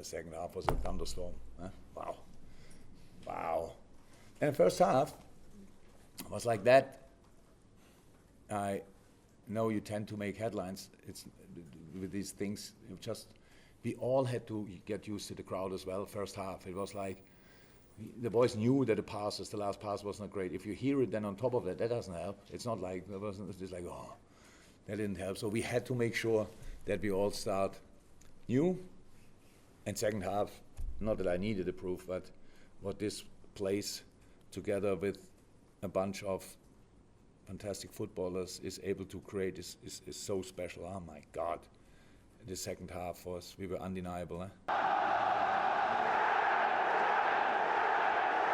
the second half was a thunderstorm. Huh? Wow. And the first half was like that. I know you tend to make headlines. It's with these things. We all had to get used to the crowd as well. First half, it was like the boys knew that the last pass was not great. If you hear it, then on top of that doesn't help. It's not like it's just like that didn't help. So we had to make sure that we all start new. And second half, not that I needed a proof, but what this place, together with a bunch of fantastic footballers, is able to create is so special. Oh my God. The second half we were undeniable.